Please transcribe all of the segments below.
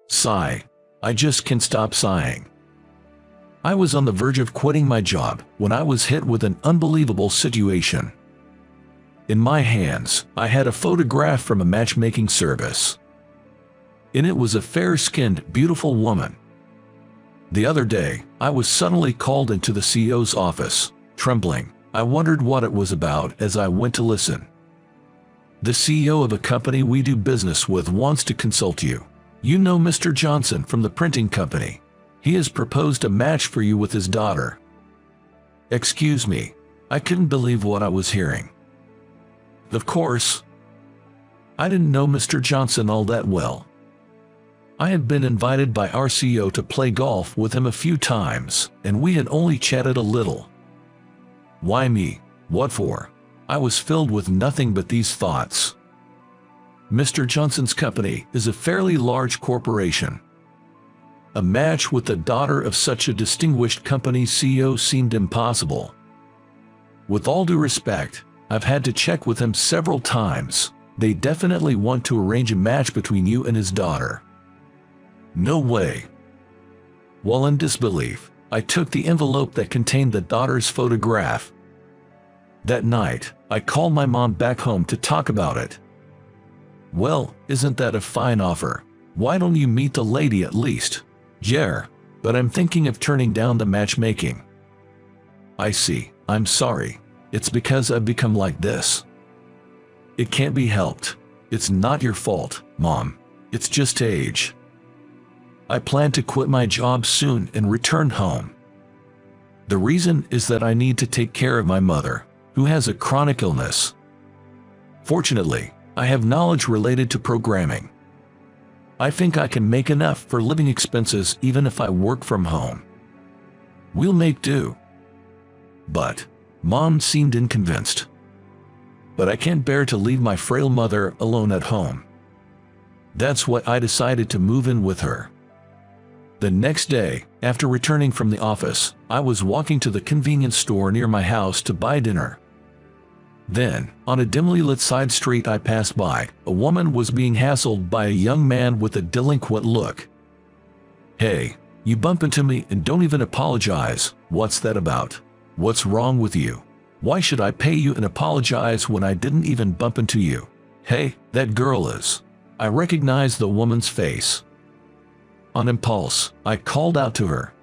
Sigh. I just can't stop sighing. I was on the verge of quitting my job when I was hit with an unbelievable situation. In my hands, I had a photograph from a matchmaking service. In it was a fair-skinned, beautiful woman. The other day, I was suddenly called into the CEO's office, trembling. I wondered what it was about as I went to listen. The CEO of a company we do business with wants to consult you. You know Mr. Johnson from the printing company. He has proposed a match for you with his daughter. Excuse me. I couldn't believe what I was hearing. Of course, I didn't know Mr. Johnson all that well. I had been invited by our CEO to play golf with him a few times, and we had only chatted a little. Why me? What for? I was filled with nothing but these thoughts. Mr. Johnson's company is a fairly large corporation. A match with the daughter of such a distinguished company CEO seemed impossible. With all due respect, I've had to check with him several times. They definitely want to arrange a match between you and his daughter. No way. While in disbelief, I took the envelope that contained the daughter's photograph. That night, I called my mom back home to talk about it. Well, isn't that a fine offer? Why don't you meet the lady at least? Yeah, but I'm thinking of turning down the matchmaking. I see. I'm sorry. It's because I've become like this. It can't be helped. It's not your fault, Mom. It's just age. I plan to quit my job soon and return home. The reason is that I need to take care of my mother, who has a chronic illness. Fortunately, I have knowledge related to programming. I think I can make enough for living expenses even if I work from home. We'll make do. But Mom seemed unconvinced. But I can't bear to leave my frail mother alone at home. That's why I decided to move in with her. The next day, after returning from the office, I was walking to the convenience store near my house to buy dinner. Then, on a dimly lit side street I passed by, a woman was being hassled by a young man with a delinquent look. Hey, you bump into me and don't even apologize. What's that about? What's wrong with you? Why should I pay you and apologize when I didn't even bump into you? Hey, that girl is. I recognized the woman's face. On impulse, I called out to her.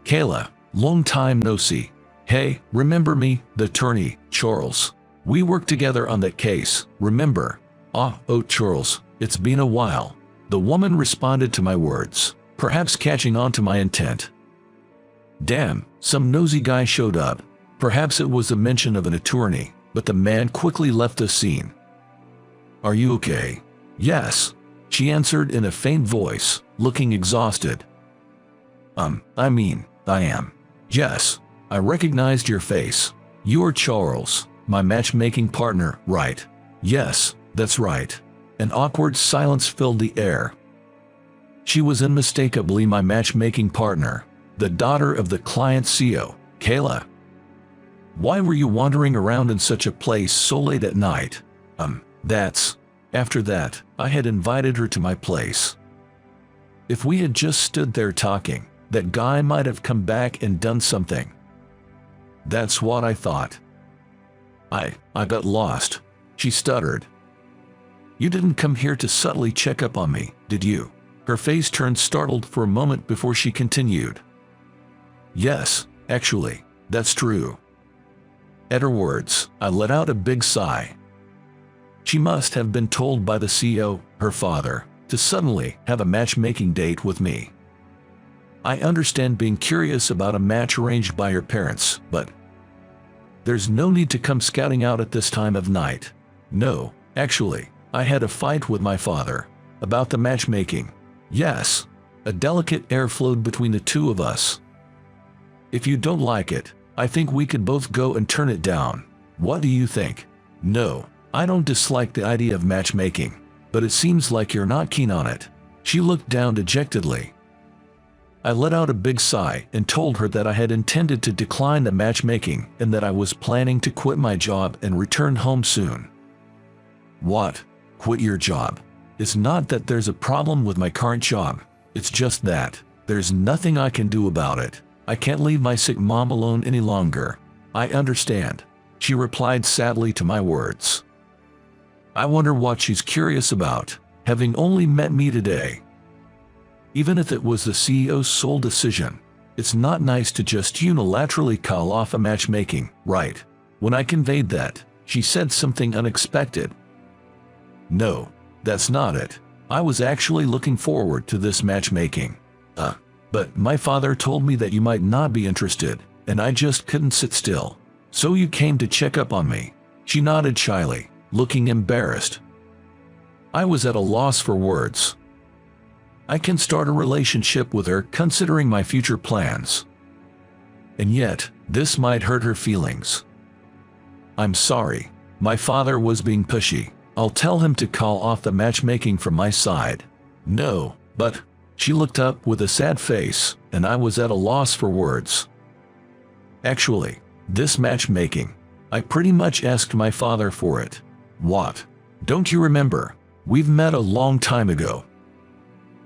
Kayla, long time no see. Hey, remember me, the attorney, Charles? We worked together on that case, remember? Oh, Charles, it's been a while. The woman responded to my words, perhaps catching on to my intent. Damn, some nosy guy showed up. Perhaps it was a mention of an attorney, but the man quickly left the scene. Are you okay? Yes, she answered in a faint voice, looking exhausted. I am. Yes, I recognized your face. You're Charles, my matchmaking partner, right? Yes, that's right. An awkward silence filled the air. She was unmistakably my matchmaking partner, the daughter of the client's CEO, Kayla. Why were you wandering around in such a place so late at night? After that, I had invited her to my place. If we had just stood there talking, that guy might have come back and done something. That's what I thought. I got lost, she stuttered. You didn't come here to subtly check up on me, did you? Her face turned startled for a moment before she continued. Yes, actually, that's true. At her words, I let out a big sigh. She must have been told by the CEO, her father, to suddenly have a matchmaking date with me. I understand being curious about a match arranged by your parents, but there's no need to come scouting out at this time of night. No, actually, I had a fight with my father about the matchmaking. Yes, a delicate air flowed between the two of us. If you don't like it, I think we could both go and turn it down. What do you think? No, I don't dislike the idea of matchmaking, but it seems like you're not keen on it. She looked down dejectedly. I let out a big sigh and told her that I had intended to decline the matchmaking and that I was planning to quit my job and return home soon. What? Quit your job? It's not that there's a problem with my current job. It's just that there's nothing I can do about it. I can't leave my sick mom alone any longer. I understand, she replied sadly to my words. I wonder what she's curious about, having only met me today. Even if it was the CEO's sole decision, it's not nice to just unilaterally call off a matchmaking, right? When I conveyed that, she said something unexpected. No, that's not it. I was actually looking forward to this matchmaking. But my father told me that you might not be interested, and I just couldn't sit still. So you came to check up on me. She nodded shyly, looking embarrassed. I was at a loss for words. I can start a relationship with her considering my future plans. And yet, this might hurt her feelings. I'm sorry. My father was being pushy. I'll tell him to call off the matchmaking from my side. No, but... She looked up with a sad face, and I was at a loss for words. Actually, this matchmaking, I pretty much asked my father for it. What? Don't you remember? We've met a long time ago.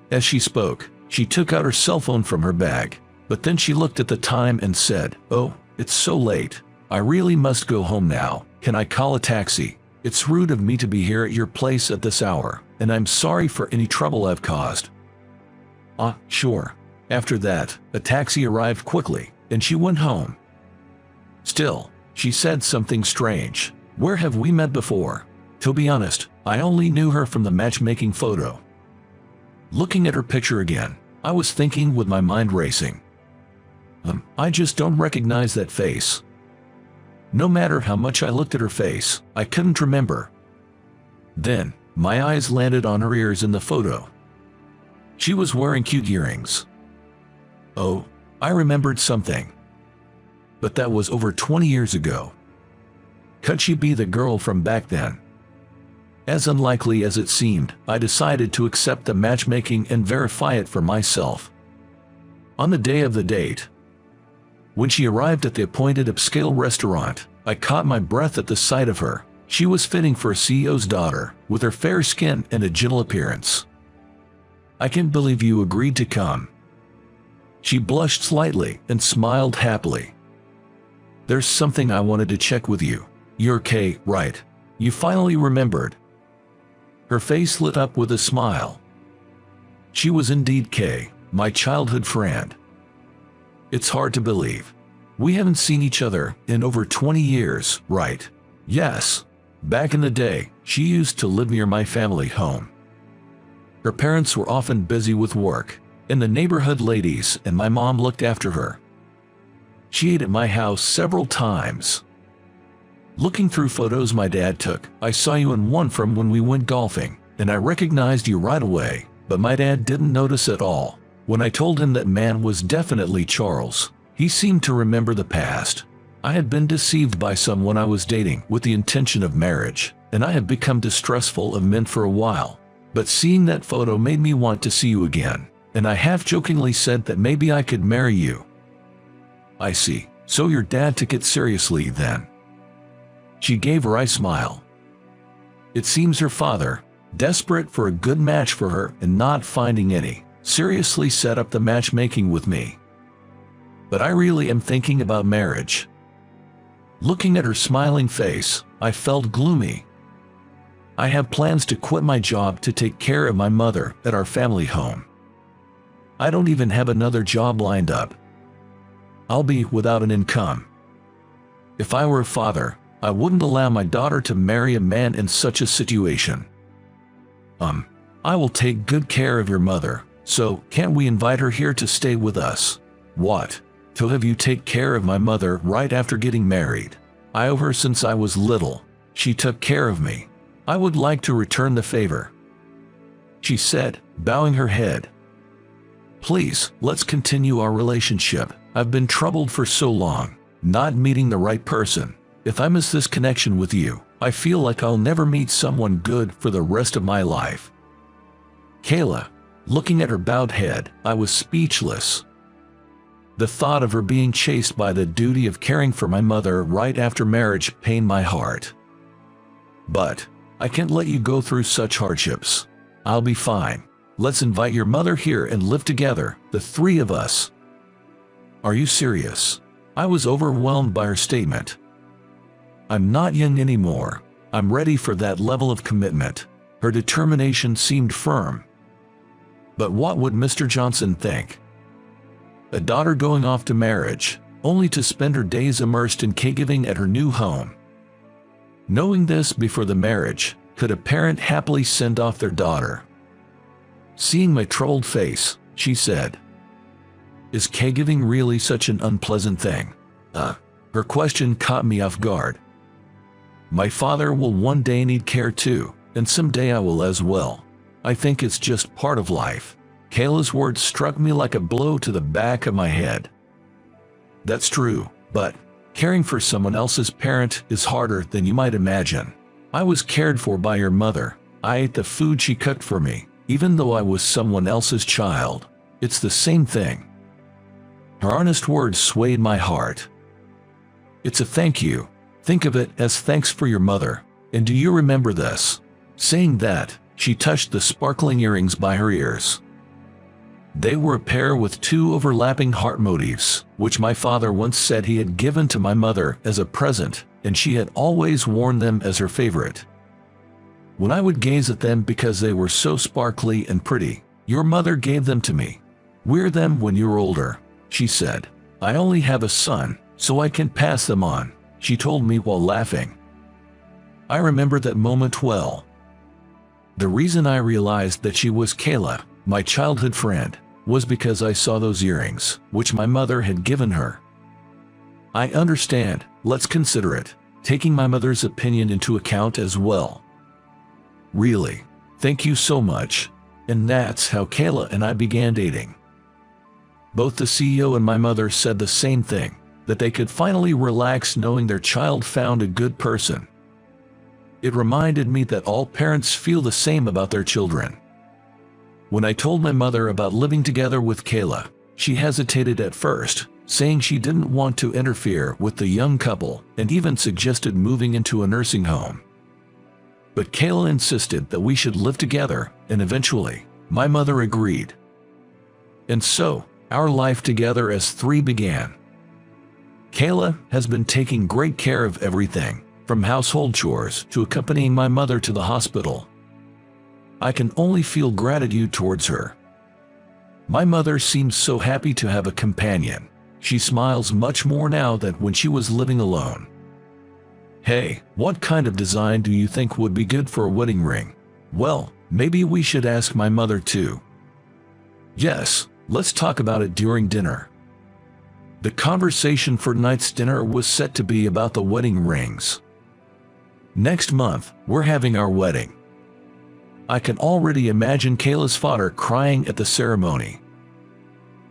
As she spoke, she took out her cell phone from her bag, but then she looked at the time and said, "Oh, it's so late. I really must go home now. Can I call a taxi? It's rude of me to be here at your place at this hour, and I'm sorry for any trouble I've caused." Sure. After that, a taxi arrived quickly, and she went home. Still, she said something strange. Where have we met before? To be honest, I only knew her from the matchmaking photo. Looking at her picture again, I was thinking with my mind racing. I just don't recognize that face. No matter how much I looked at her face, I couldn't remember. Then, my eyes landed on her ears in the photo. She was wearing cute earrings. Oh, I remembered something. But that was over 20 years ago. Could she be the girl from back then? As unlikely as it seemed, I decided to accept the matchmaking and verify it for myself. On the day of the date, when she arrived at the appointed upscale restaurant, I caught my breath at the sight of her. She was fitting for a CEO's daughter, with her fair skin and a gentle appearance. I can't believe you agreed to come. She blushed slightly and smiled happily. There's something I wanted to check with you. You're Kay, right? You finally remembered. Her face lit up with a smile. She was indeed Kay, my childhood friend. It's hard to believe. We haven't seen each other in over 20 years, right? Yes. Back in the day, she used to live near my family home. Her parents were often busy with work, and the neighborhood ladies and my mom looked after her. She ate at my house several times. Looking through photos my dad took, I saw you in one from when we went golfing, and I recognized you right away, but my dad didn't notice at all. When I told him that man was definitely Charles, he seemed to remember the past. I had been deceived by someone I was dating with the intention of marriage, and I had become distrustful of men for a while. But seeing that photo made me want to see you again, and I half-jokingly said that maybe I could marry you. I see. So your dad took it seriously then. She gave a wry smile. It seems her father, desperate for a good match for her and not finding any, seriously set up the matchmaking with me. But I really am thinking about marriage. Looking at her smiling face, I felt gloomy. I have plans to quit my job to take care of my mother at our family home. I don't even have another job lined up. I'll be without an income. If I were a father, I wouldn't allow my daughter to marry a man in such a situation. I will take good care of your mother, so can't we invite her here to stay with us? What? To have you take care of my mother right after getting married? I owe her since I was little. She took care of me. I would like to return the favor, she said, bowing her head. Please, let's continue our relationship. I've been troubled for so long, not meeting the right person. If I miss this connection with you, I feel like I'll never meet someone good for the rest of my life. Kayla, looking at her bowed head, I was speechless. The thought of her being chased by the duty of caring for my mother right after marriage pained my heart. But I can't let you go through such hardships. I'll be fine. Let's invite your mother here and live together, the three of us." "Are you serious?" I was overwhelmed by her statement. "I'm not young anymore. I'm ready for that level of commitment." Her determination seemed firm. But what would Mr. Johnson think? A daughter going off to marriage, only to spend her days immersed in caregiving at her new home. Knowing this before the marriage, could a parent happily send off their daughter? Seeing my troubled face, she said, "Is caregiving really such an unpleasant thing?" Her question caught me off guard. "My father will one day need care too, and someday I will as well. I think it's just part of life." Kayla's words struck me like a blow to the back of my head. That's true, but caring for someone else's parent is harder than you might imagine. I was cared for by your mother. I ate the food she cooked for me, even though I was someone else's child. It's the same thing. Her honest words swayed my heart. It's a thank you. Think of it as thanks for your mother. And do you remember this? Saying that, she touched the sparkling earrings by her ears. They were a pair with two overlapping heart motifs, which my father once said he had given to my mother as a present, and she had always worn them as her favorite. When I would gaze at them because they were so sparkly and pretty, "Your mother gave them to me. Wear them when you're older," she said. "I only have a son, so I can pass them on," she told me while laughing. I remember that moment well. The reason I realized that she was Kayla, my childhood friend, was because I saw those earrings, which my mother had given her. I understand, let's consider it, taking my mother's opinion into account as well. Really, thank you so much. And that's how Kayla and I began dating. Both the CEO and my mother said the same thing, that they could finally relax knowing their child found a good person. It reminded me that all parents feel the same about their children. When I told my mother about living together with Kayla, she hesitated at first, saying she didn't want to interfere with the young couple and even suggested moving into a nursing home. But Kayla insisted that we should live together, and eventually, my mother agreed. And so, our life together as three began. Kayla has been taking great care of everything, from household chores to accompanying my mother to the hospital. I can only feel gratitude towards her. My mother seems so happy to have a companion. She smiles much more now than when she was living alone. "Hey, what kind of design do you think would be good for a wedding ring?" "Well, maybe we should ask my mother too." "Yes, let's talk about it during dinner." The conversation for tonight's dinner was set to be about the wedding rings. Next month, we're having our wedding. I can already imagine Kayla's father crying at the ceremony.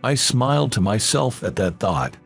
I smiled to myself at that thought.